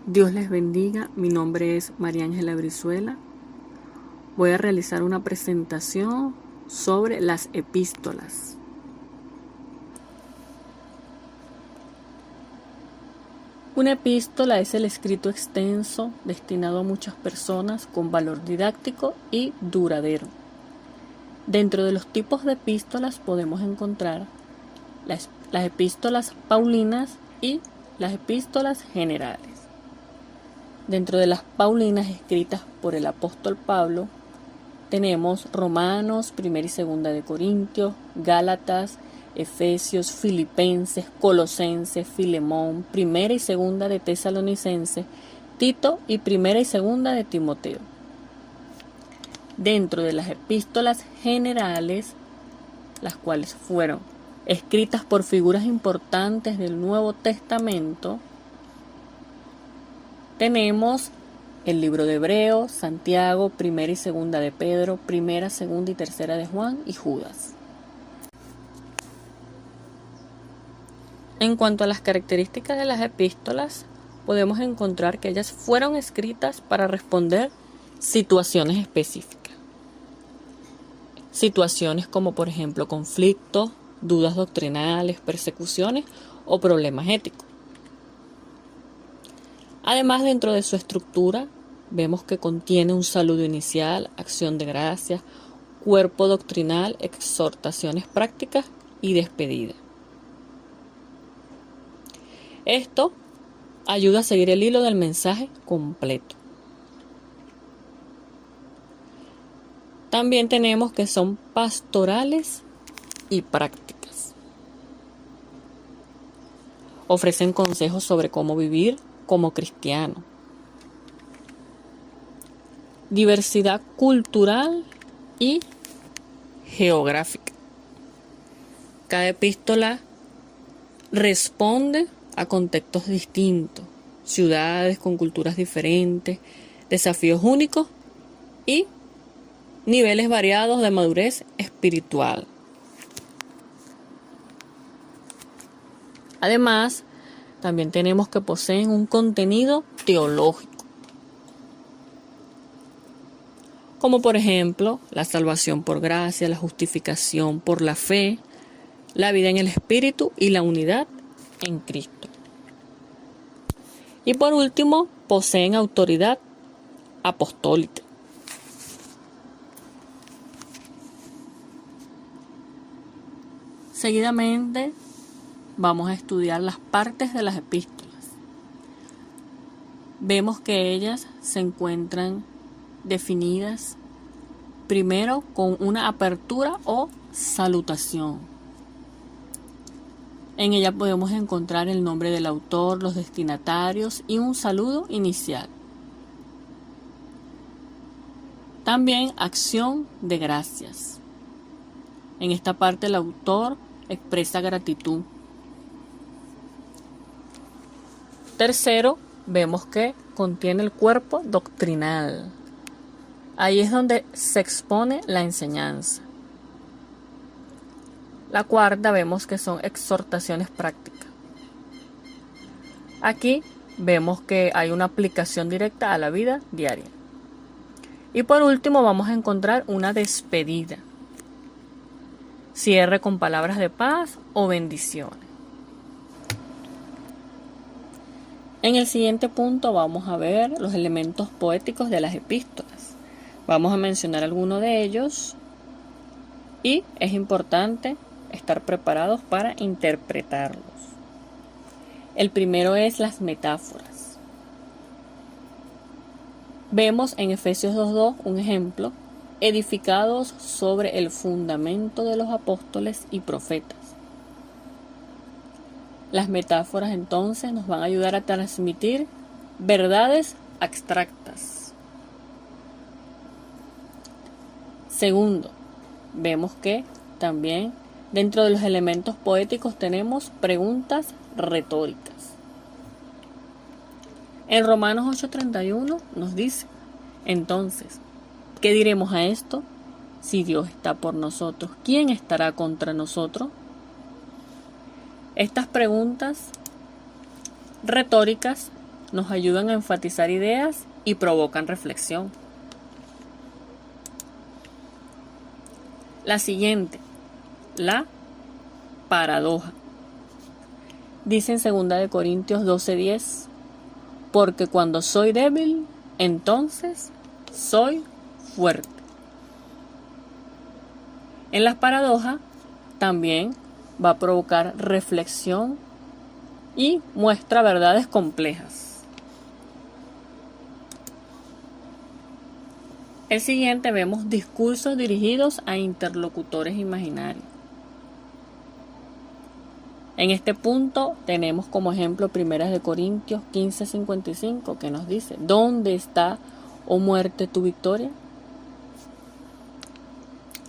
Dios les bendiga, mi nombre es María Ángela Brizuela. Voy a realizar una presentación sobre las epístolas. Una epístola es el escrito extenso destinado a muchas personas con valor didáctico y duradero. Dentro de los tipos de epístolas podemos encontrar las epístolas paulinas y las epístolas generales. Dentro de las paulinas escritas por el apóstol Pablo tenemos Romanos, 1 y 2 de Corintios, Gálatas, Efesios, Filipenses, Colosenses, Filemón, 1 y 2 de Tesalonicenses, Tito y 1 y 2 de Timoteo. Dentro de las epístolas generales, las cuales fueron escritas por figuras importantes del Nuevo Testamento, tenemos el libro de Hebreos, Santiago, 1 y 2 de Pedro, 1, 2 y 3 de Juan y Judas. En cuanto a las características de las epístolas, podemos encontrar que ellas fueron escritas para responder situaciones específicas. Situaciones como, por ejemplo, conflictos, dudas doctrinales, persecuciones o problemas éticos. Además, dentro de su estructura, vemos que contiene un saludo inicial, acción de gracias, cuerpo doctrinal, exhortaciones prácticas y despedida. Esto ayuda a seguir el hilo del mensaje completo. También tenemos que son pastorales y prácticas. Ofrecen consejos sobre cómo vivir como cristiano. Diversidad cultural y geográfica. Cada epístola responde a contextos distintos, ciudades con culturas diferentes, desafíos únicos y niveles variados de madurez espiritual. Además, también tenemos que poseen un contenido teológico, como por ejemplo la salvación por gracia, la justificación por la fe, la vida en el Espíritu y la unidad en Cristo. Y por último, poseen autoridad apostólica. Seguidamente vamos a estudiar las partes de las epístolas. Vemos que ellas se encuentran definidas primero con una apertura o salutación. En ella podemos encontrar el nombre del autor, los destinatarios y un saludo inicial. También acción de gracias. En esta parte el autor expresa gratitud. Tercero, vemos que contiene el cuerpo doctrinal. Ahí es donde se expone la enseñanza. La cuarta vemos que son exhortaciones prácticas. Aquí vemos que hay una aplicación directa a la vida diaria. Y por último vamos a encontrar una despedida. Cierre con palabras de paz o bendiciones. En el siguiente punto vamos a ver los elementos poéticos de las epístolas. Vamos a mencionar algunos de ellos y es importante estar preparados para interpretarlos. El primero es las metáforas. Vemos en Efesios 2:2 un ejemplo, edificados sobre el fundamento de los apóstoles y profetas. Las metáforas entonces nos van a ayudar a transmitir verdades abstractas. Segundo, vemos que también dentro de los elementos poéticos tenemos preguntas retóricas. En Romanos 8:31 nos dice, entonces, ¿qué diremos a esto? Si Dios está por nosotros, ¿quién estará contra nosotros? Estas preguntas retóricas nos ayudan a enfatizar ideas y provocan reflexión. La siguiente, la paradoja. Dice en 2 Corintios 12:10, porque cuando soy débil, entonces soy fuerte. En las paradojas también va a provocar reflexión y muestra verdades complejas. El siguiente vemos discursos dirigidos a interlocutores imaginarios. En este punto tenemos como ejemplo 1 Corintios 15:55 que nos dice, ¿dónde está, oh muerte, tu victoria?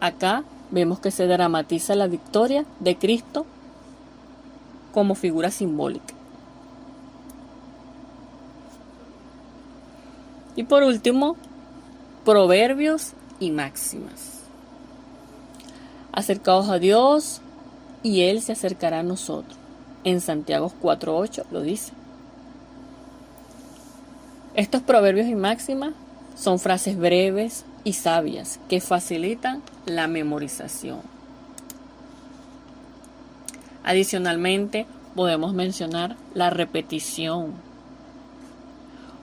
Acá vemos que se dramatiza la victoria de Cristo como figura simbólica. Y por último, proverbios y máximas. Acercaos a Dios y Él se acercará a nosotros. En Santiago 4:8 lo dice. Estos proverbios y máximas son frases breves y sabias que facilitan la memorización. Adicionalmente, podemos mencionar la repetición,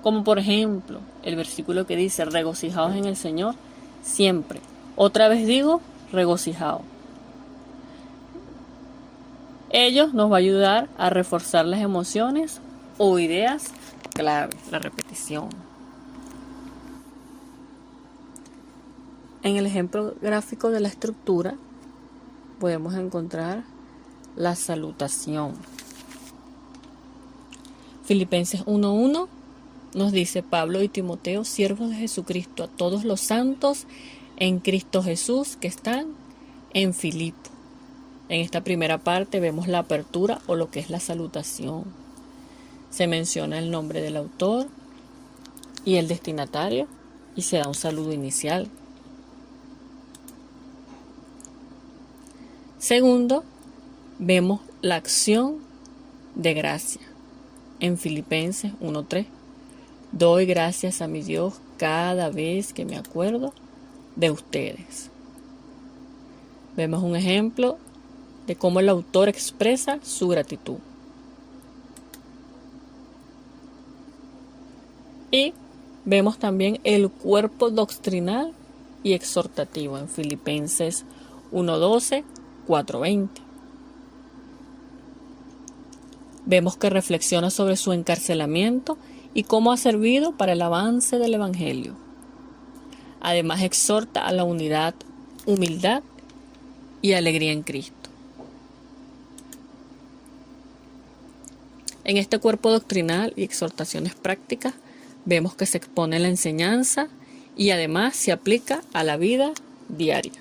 como por ejemplo el versículo que dice, regocijaos en el Señor siempre. Otra vez digo, regocijaos. Ello nos va a ayudar a reforzar las emociones o ideas clave, la repetición. En el ejemplo gráfico de la estructura podemos encontrar la salutación. Filipenses 1:1 nos dice, Pablo y Timoteo, siervos de Jesucristo, a todos los santos en Cristo Jesús que están en Filipo. En esta primera parte vemos la apertura o lo que es la salutación. Se menciona el nombre del autor y el destinatario y se da un saludo inicial. Segundo, vemos la acción de gracia. En Filipenses 1:3, doy gracias a mi Dios cada vez que me acuerdo de ustedes. Vemos un ejemplo de cómo el autor expresa su gratitud. Y vemos también el cuerpo doctrinal y exhortativo en Filipenses 1:12, 4:20. Vemos que reflexiona sobre su encarcelamiento y cómo ha servido para el avance del Evangelio. Además exhorta a la unidad, humildad y alegría en Cristo. En este cuerpo doctrinal y exhortaciones prácticas vemos que se expone la enseñanza y además se aplica a la vida diaria.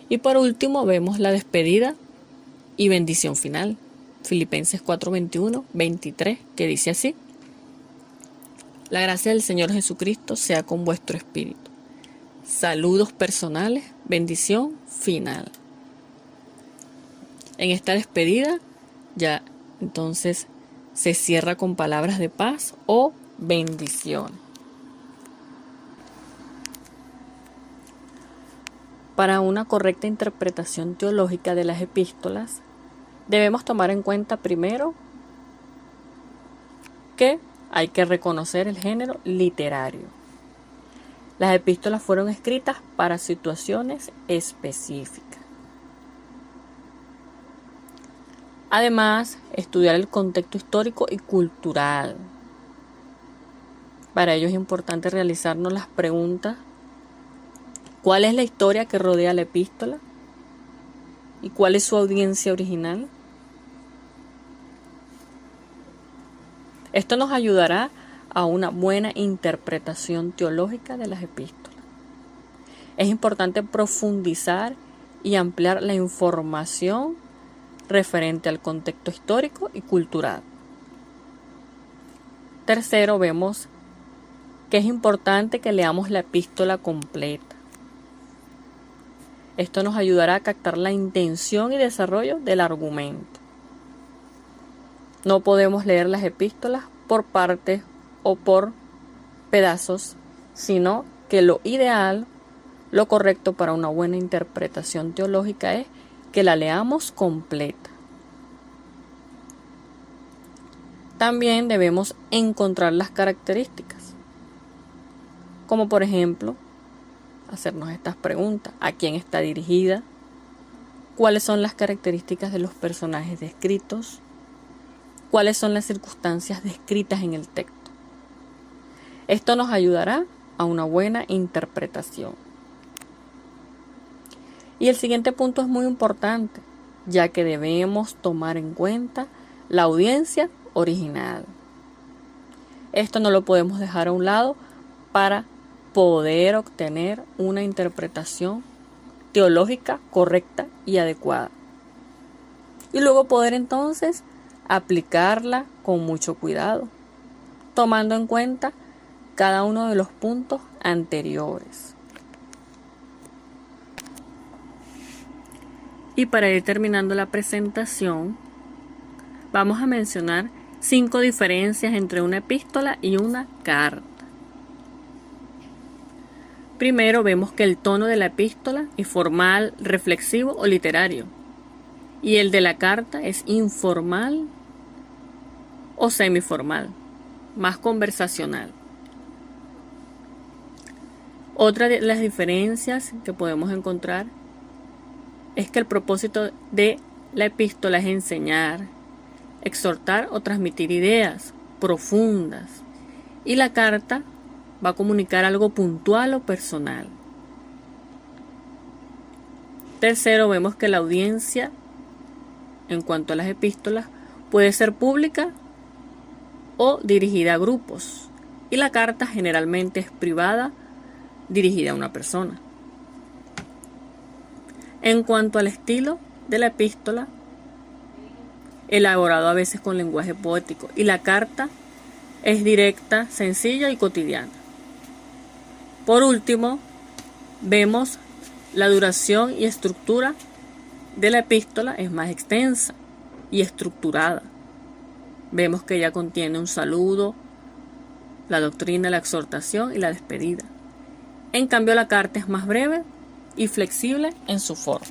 Y por último vemos la despedida y bendición final. Filipenses 4:21, 23, que dice así. La gracia del Señor Jesucristo sea con vuestro espíritu. Saludos personales, bendición final. En esta despedida ya entonces se cierra con palabras de paz o bendición. Para una correcta interpretación teológica de las epístolas, debemos tomar en cuenta primero que hay que reconocer el género literario. Las epístolas fueron escritas para situaciones específicas. Además, estudiar el contexto histórico y cultural. Para ello es importante realizarnos las preguntas: ¿cuál es la historia que rodea la epístola? ¿Y cuál es su audiencia original? Esto nos ayudará a una buena interpretación teológica de las epístolas. Es importante profundizar y ampliar la información referente al contexto histórico y cultural. Tercero, vemos que es importante que leamos la epístola completa. Esto nos ayudará a captar la intención y desarrollo del argumento. No podemos leer las epístolas por partes o por pedazos, sino que lo ideal, lo correcto para una buena interpretación teológica es que la leamos completa. También debemos encontrar las características, como por ejemplo, hacernos estas preguntas: ¿a quién está dirigida? ¿Cuáles son las características de los personajes descritos? ¿Cuáles son las circunstancias descritas en el texto? Esto nos ayudará a una buena interpretación. Y el siguiente punto es muy importante, ya que debemos tomar en cuenta la audiencia original. Esto no lo podemos dejar a un lado para poder obtener una interpretación teológica correcta y adecuada. Y luego poder entonces aplicarla con mucho cuidado, tomando en cuenta cada uno de los puntos anteriores. Y para ir terminando la presentación, vamos a mencionar 5 diferencias entre una epístola y una carta. Primero, vemos que el tono de la epístola es formal, reflexivo o literario, y el de la carta es informal o semiformal, más conversacional. Otra de las diferencias que podemos encontrar es que el propósito de la epístola es enseñar, exhortar o transmitir ideas profundas, y la carta va a comunicar algo puntual o personal. Tercero, vemos que la audiencia, en cuanto a las epístolas, puede ser pública o dirigida a grupos, y la carta generalmente es privada, dirigida a una persona. En cuanto al estilo de la epístola, elaborado a veces con lenguaje poético, y la carta es directa, sencilla y cotidiana. Por último, vemos la duración y estructura de la epístola es más extensa y estructurada. Vemos que ella contiene un saludo, la doctrina, la exhortación y la despedida. En cambio, la carta es más breve y flexible en su forma.